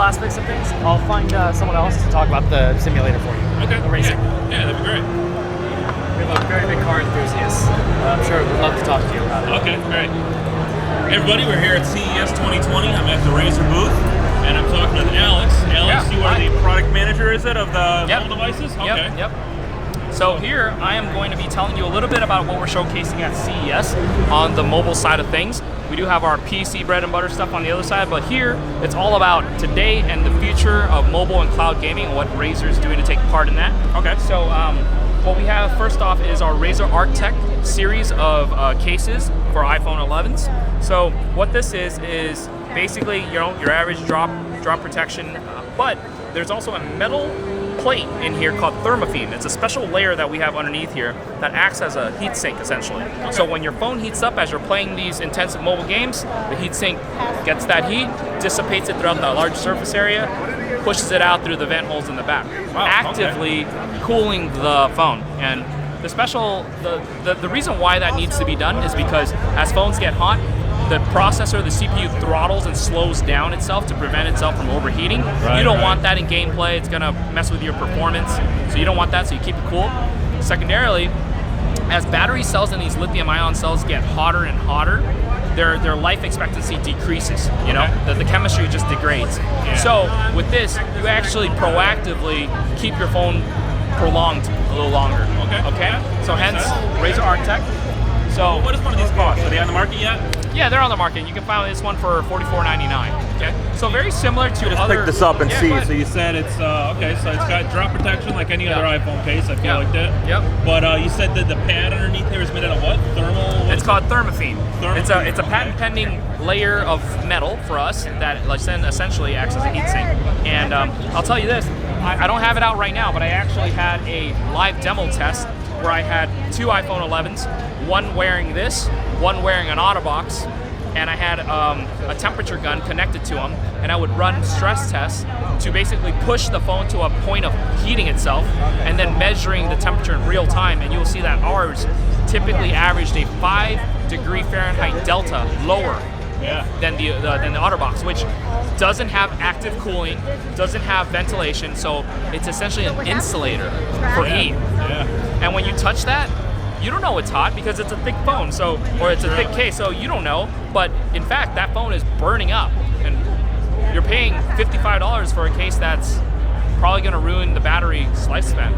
aspects of things, I'll find someone else to talk about the simulator for you. Okay. The racing. Yeah, that'd be great. We have a very big car enthusiast. I'm sure we'd love to talk to you about it. Okay, great. Hey everybody, we're here at CES 2020. I'm at the Razer booth, and I'm talking with Alex. Alex, you are the product manager, is it, of the mobile devices? Okay. Yep. So here, I am going to be telling you a little bit about what we're showcasing at CES on the mobile side of things. We do have our PC bread and butter stuff on the other side, but here, it's all about today and the future of mobile and cloud gaming and what Razer is doing to take part in that. Okay. So what we have first off is our Razer Arctech series of cases for iPhone 11s. So what this is basically your average drop protection, but there's also a metal plate in here called thermophene. It's a special layer that we have underneath here that acts as a heat sink essentially. Okay. So when your phone heats up as you're playing these intensive mobile games, the heat sink gets that heat, dissipates it throughout the large surface area, pushes it out through the vent holes in the back, actively cooling the phone. And the reason why that needs to be done is because as phones get hot, the processor, the CPU throttles and slows down itself to prevent itself from overheating. You don't want that in gameplay. It's gonna mess with your performance. So you don't want that, so you keep it cool. Secondarily, as battery cells in these lithium ion cells get hotter and hotter, their life expectancy decreases, you know? The chemistry just degrades. Yeah. So with this, you actually proactively keep your phone prolonged a little longer. Okay? So hence, Razer Arctech. So what does one of these cost? Are they on the market yet? Yeah, they're on the market. You can find this one for $44.99. Okay, so very similar to just other. Pick this up and see. So you said it's okay. So it's got drop protection like any other iPhone case. I feel like that. Yep. But you said that the pad underneath here is made out of what? Thermal. It's called thermophene. It's a patent pending layer of metal for us that essentially acts as a heat sink. And I'll tell you this. I don't have it out right now, but I actually had a live demo test where I had two iPhone 11s, one wearing this, one wearing an Autobox, and I had a temperature gun connected to them, and I would run stress tests to basically push the phone to a point of heating itself, and then measuring the temperature in real time, and you'll see that ours typically averaged a 5-degree Fahrenheit delta lower than the Autobox, which doesn't have active cooling, doesn't have ventilation, so it's essentially an insulator for heat. And when you touch that, you don't know it's hot because it's a thick phone, or it's a thick case, so you don't know. But in fact, that phone is burning up, and you're paying $55 for a case that's probably going to ruin the battery's lifespan.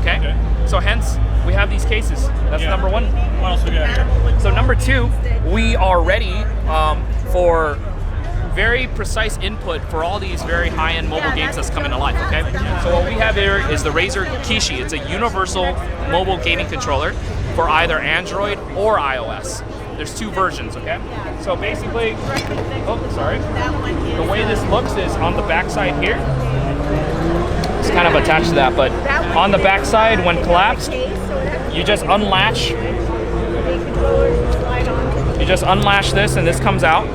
Okay? So hence, we have these cases. That's number one. What else we got here? So number two, we are ready for very precise input for all these very high-end mobile games that's coming to life, okay? So what we have here is the Razer Kishi. It's a universal mobile gaming controller for either Android or iOS. There's two versions, okay? So basically, the way this looks is on the backside here. It's kind of attached to that, but on the backside, when collapsed, you just unlatch. You just unlatch this, and this comes out.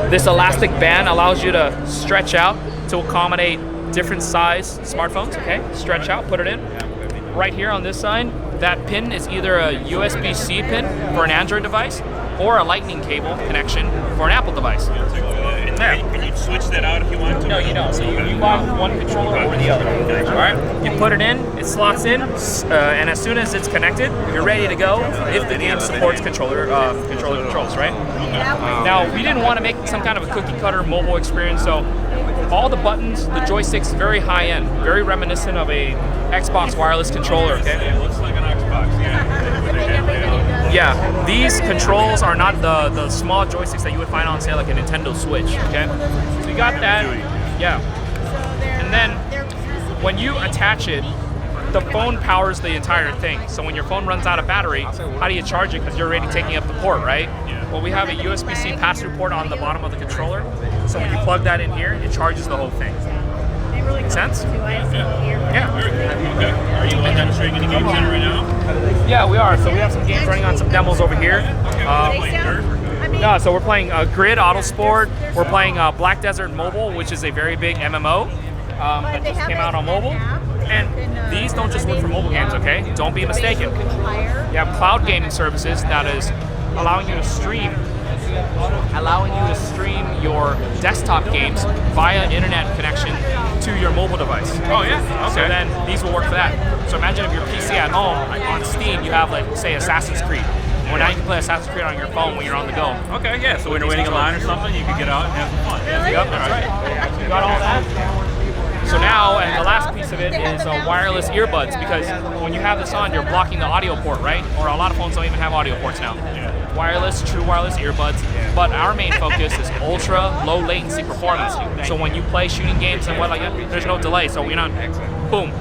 This elastic band allows you to stretch out to accommodate different size smartphones, okay? Stretch out, put it in. Right here on this side, that pin is either a USB-C pin for an Android device or a lightning cable connection for an Apple device. Can you switch that out if you want to? No, you don't. So you want one controller or the other. All right? You put it in, it slots in, and as soon as it's connected, you're ready to go if the game supports controller controls, right? Now, we didn't want to make some kind of a cookie-cutter mobile experience, so all the buttons, the joysticks, very high-end, very reminiscent of a Xbox wireless controller, okay? It looks like an Xbox, Yeah, these controls are not the small joysticks that you would find on, say, like a Nintendo Switch, okay? So you got that, and then when you attach it, the phone powers the entire thing. So when your phone runs out of battery, how do you charge it? Because you're already taking up the port, right? Well, we have a USB-C pass-through port on the bottom of the controller. So when you plug that in here, it charges the whole thing. Make sense? Yeah. Okay. Are you demonstrating any games in it right now? Yeah, we are. So we have some games running on some demos over here. So we're playing Grid Autosport. We're playing Black Desert Mobile, which is a very big MMO that just came out on mobile. And these don't just work for mobile games, okay? Don't be mistaken. You have cloud gaming services that is allowing you to stream your desktop games via internet connection to your mobile device. Oh yeah. Okay. So then these will work for that. So imagine if your PC at home on Steam, you have like say Assassin's Creed. Well, now you can play Assassin's Creed on your phone when you're on the go. Okay, yeah. So when you're waiting in line or something, you can get out and have some fun. Yep, that's right. You got all that. So now, and the last piece of it is wireless earbuds, because when you have this on, you're blocking the audio port, right? Or a lot of phones don't even have audio ports now. Yeah. Wireless, true wireless earbuds. But our main focus is ultra low latency performance. So when you play shooting games and what like that, there's no delay. So we're not boom,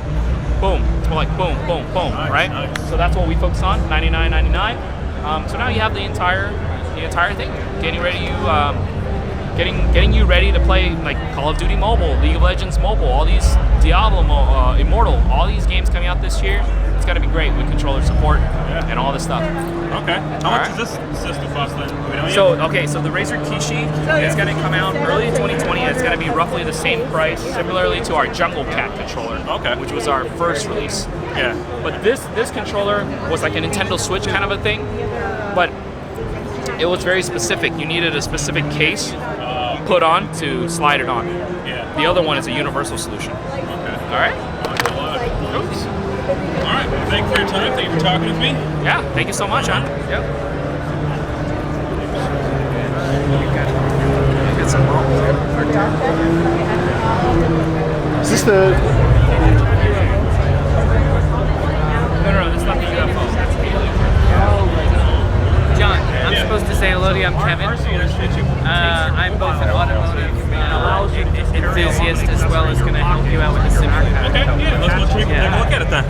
boom. It's more like boom, boom, boom, right? Nice. So that's what we focus on. $99.99. So now you have the entire thing, getting you ready to play like Call of Duty Mobile, League of Legends Mobile, all these Diablo, Immortal, all these games coming out this year. It's got to be great with controller support and all this stuff. Okay. How much does this system cost then? So the Razer Kishi is going to come out early 2020. It's going to be roughly the same price, similarly to our Jungle Cat controller, which was our first release. Yeah. But this controller was like a Nintendo Switch kind of a thing, but it was very specific. You needed a specific case put on to slide it on. Yeah. The other one is a universal solution. Okay. All right? Oops. All right. Well, thank you for your time. Thank you for talking with me. Yeah. Thank you so much, huh? Yep. Get some Is this the... No, that's not the UFO. That's John, I'm supposed to say hello to you. I'm Kevin. I'm both an automotive enthusiast as well as going to help you out with the simulator. Okay, yeah, let's go take a look at it then.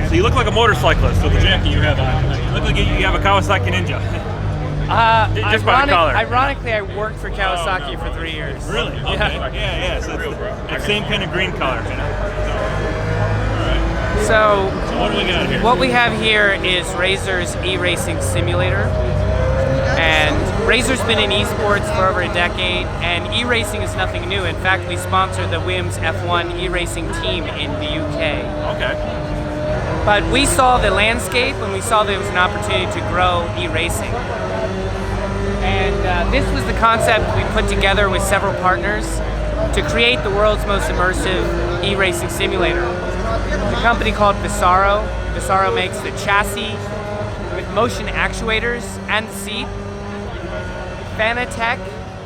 So you look like a motorcyclist with the jacket you have on. You look like you have a Kawasaki Ninja. Just by the collar. Ironically, I worked for Kawasaki for 3 years. Really? Okay. Yeah. So it's the same kind of green color. So what do we got here? what we have here is Razer's e-racing simulator. And Razer's been in esports for over a decade, and e-racing is nothing new. In fact, we sponsor the Williams F1 e-racing team in the UK. Okay. But we saw the landscape and we saw there was an opportunity to grow e-racing. And this was the concept we put together with several partners to create the world's most immersive e-racing simulator. A company called Visaro. Visaro makes the chassis with motion actuators and the seat. Fanatec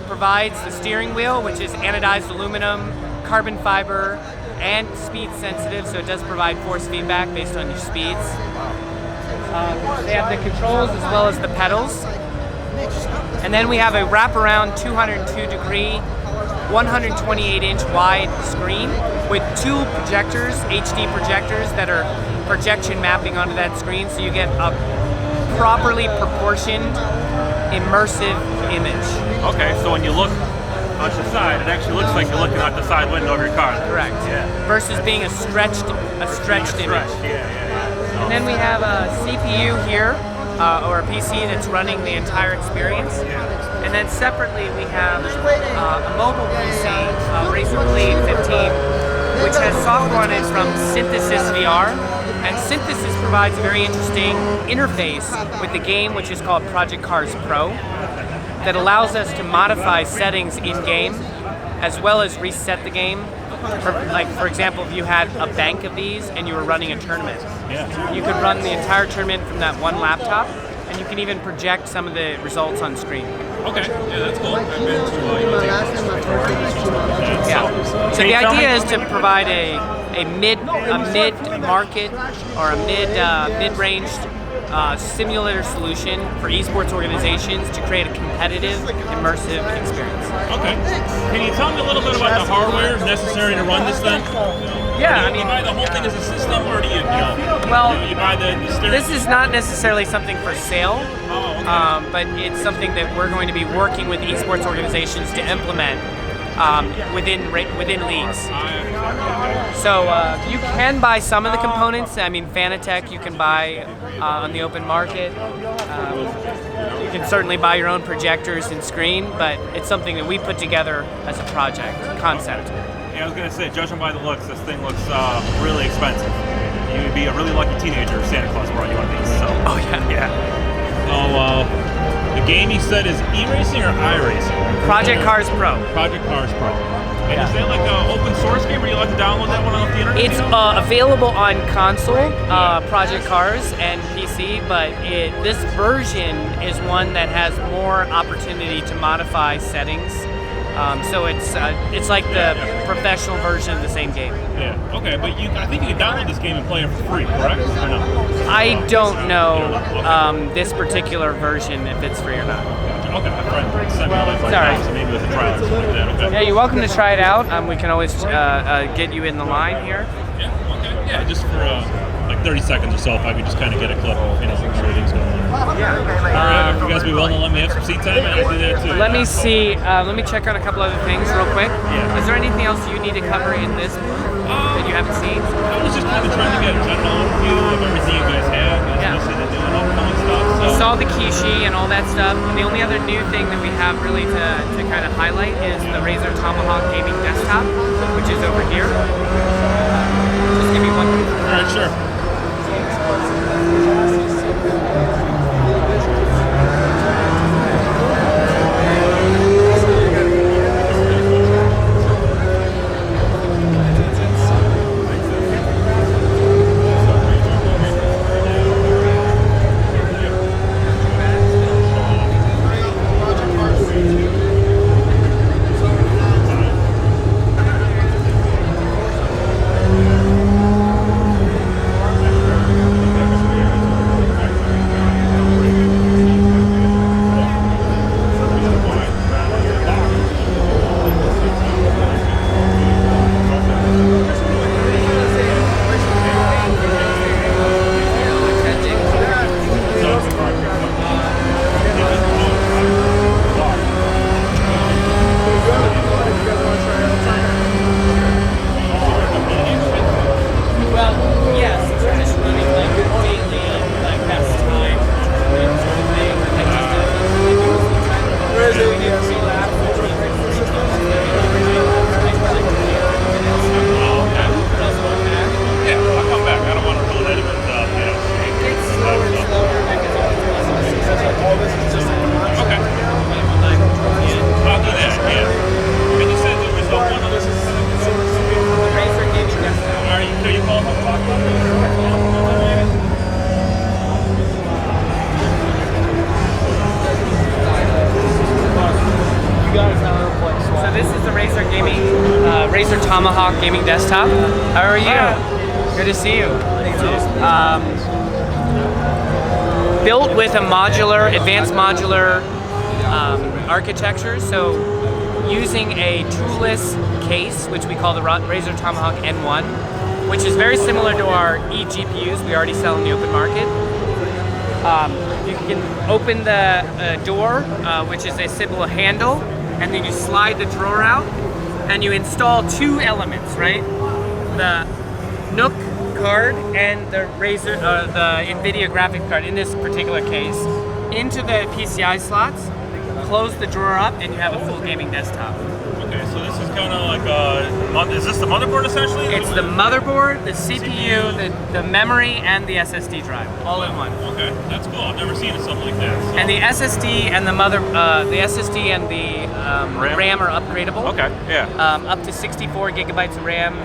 provides the steering wheel, which is anodized aluminum, carbon fiber, and speed sensitive, so it does provide force feedback based on your speeds. They have the controls as well as the pedals. And then we have a wraparound 202-degree, 128-inch wide screen with 2 projectors, HD projectors, that are projection mapping onto that screen, so you get a properly proportioned, immersive image. Okay, so when you look on the side, it actually looks like you're looking out the side window of your car. Correct. Yeah. Versus being a stretched image. Yeah. And then we have a CPU here, or a PC that's running the entire experience. And then separately we have a mobile PC, Razer Blade 15, which has software on it from Synthesis VR. And Synthesis provides a very interesting interface with the game, which is called Project Cars Pro, that allows us to modify settings in-game, as well as reset the game. For example, if you had a bank of these and you were running a tournament, you could run the entire tournament from that one laptop, and you can even project some of the results on screen. Okay, yeah, that's cool. I've been to So the idea is to provide a mid-market or a mid-range simulator simulation for esports organizations to create a competitive, immersive experience. Okay. Can you tell me a little bit about the hardware necessary to run this thing? Yeah, do you buy the whole thing as a system, or do you buy the steering? This is not necessarily something for sale, but it's something that we're going to be working with esports organizations to implement within leagues. So you can buy some of the components. I mean, Fanatec you can buy on the open market. You can certainly buy your own projectors and screen, but it's something that we put together as a project, concept. Yeah, I was going to say, judging by the looks, this thing looks really expensive. You'd be a really lucky teenager if Santa Claus brought you one of these. So. Oh yeah. game you said is e-racing or iRacing? Project Cars Pro. Project Cars Pro. And is that like an open source game, or you like to download that one off the internet? It's available on console, Project Cars, and PC, but this version is one that has more opportunity to modify settings. So it's like the professional version of the same game. Yeah. Okay, but I think you can download this game and play it for free, correct? Or no? I don't know this particular version if it's free or not. Okay, my friend sent me a link, so maybe with a trial or something like that. Okay. Yeah, you're welcome to try it out. We can always get you in the line here. Yeah. Okay. Yeah, just for like 30 seconds or so, if I could just kind of get a clip of everything's going on. If you guys be willing to let me have some seat time, and I'll do that too. Let me see. Let me check on a couple other things real quick. Yeah. Is there anything else you need to cover in this that you haven't seen? I was just kind of trying to get a general overview of everything you guys have. Listening to doing upcoming stuff. We saw the Kishi and all that stuff. The only other new thing that we have really to kind of highlight is the Razer Tomahawk gaming desktop, which is over here. Just give me one. All right, sure. Razer Tomahawk gaming desktop. How are you? Good to see you. Built with a modular, advanced modular architecture. So using a toolless case, which we call the Razer Tomahawk N1, which is very similar to our eGPUs we already sell in the open market. You can open the door, which is a simple handle, and then you slide the drawer out, and you install two elements, right? The Nook card and the Razer, the NVIDIA graphic card in this particular case, into the PCI slots. Close the drawer up, and you have a full gaming desktop. Okay, so this is kind of like is this the motherboard essentially? It's the motherboard, the CPU, the memory, and the SSD drive, all in one. Okay, that's cool. I've never seen something like that. So. And the SSD and the SSD and the RAM are upgradable. Okay, yeah. Up to 64 gigabytes of RAM,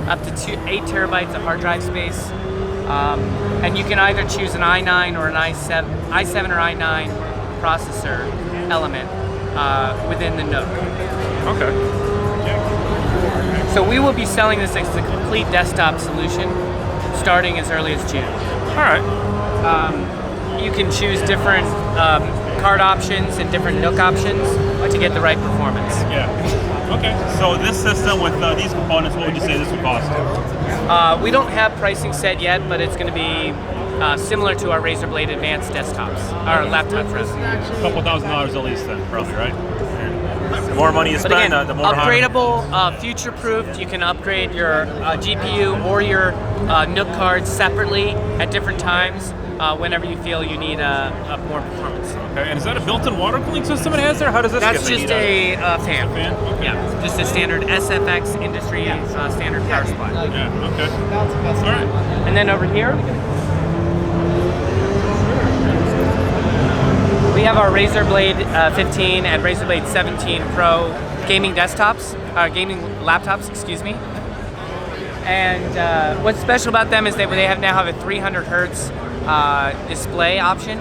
up to 8 terabytes of hard drive space, and you can either choose an i9 or an i7 or i9 processor element within the Nook. Okay. So we will be selling this as a complete desktop solution starting as early as June. All right. You can choose different card options and different Nook options to get the right performance. Yeah. Okay. So this system with these components, what would you say this would cost? We don't have pricing set yet, but it's going to be similar to our Razer Blade Advanced desktops, our laptops. A couple $1,000 at least then, probably, right? The more money you spend, again, the more upgradable, future-proofed. You can upgrade your GPU or your Nook cards separately at different times whenever you feel you need more performance. Okay, and is that a built-in water cooling system it has there? How does this That's get just a fan. Okay. Yeah, just a standard SFX industry standard power supply. Yeah, okay. All right. And then over here, we have our Razer Blade 15 and Razer Blade 17 Pro gaming desktops, gaming laptops, excuse me. And what's special about them is that they now have a 300 hertz display option,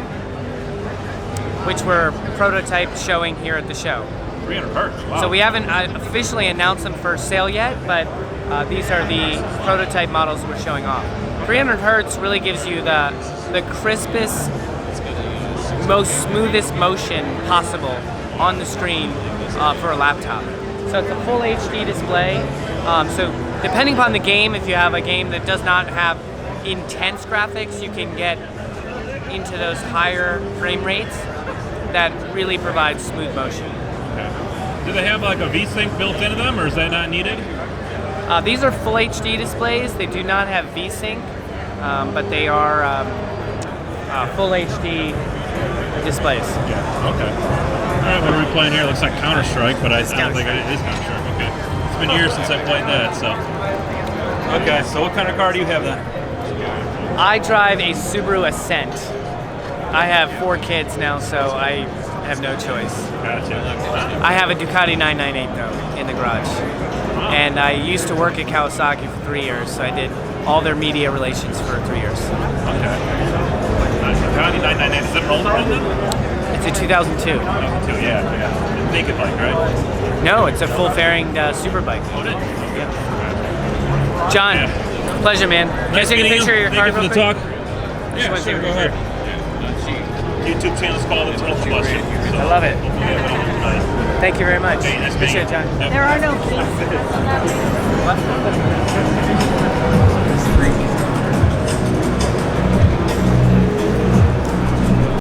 which we're prototype showing here at the show. 300 hertz, wow. So we haven't officially announced them for sale yet, but these are the prototype models we're showing off. 300 hertz really gives you the crispest, most smoothest motion possible on the screen for a laptop. So it's a full HD display. So depending upon the game, if you have a game that does not have intense graphics, you can get into those higher frame rates that really provide smooth motion. Okay. Do they have like a V-Sync built into them, or is that not needed? These are full HD displays. They do not have V-Sync, but they are full HD displays. Yeah, okay. All right, what are we playing here? Looks like Counter-Strike, but I don't think it is Counter-Strike. Okay. It's been years since I played that, so. Okay, so what kind of car do you have then? I drive a Subaru Ascent. I have 4 kids now, so I have no choice. Gotcha. I have a Ducati 998 though in the garage. Wow. And I used to work at Kawasaki for 3 years, so I did all their media relations for 3 years. Okay. Ducati 998, is that an older one then? It's a 2002. 2002, yeah. Naked bike, right? No, it's a full fairing superbike. Oh, it is? Okay. John, Yeah. pleasure, man. Can I take a picture of your car? Thank you for the talk. Yeah, wanna sure, take a go picture? ahead. YouTube channel is called Combustion. So I love it. hopefully you have it on tonight. Thank you very much. Okay, nice meeting Appreciate it, you. John. Yep. There are no keys. What?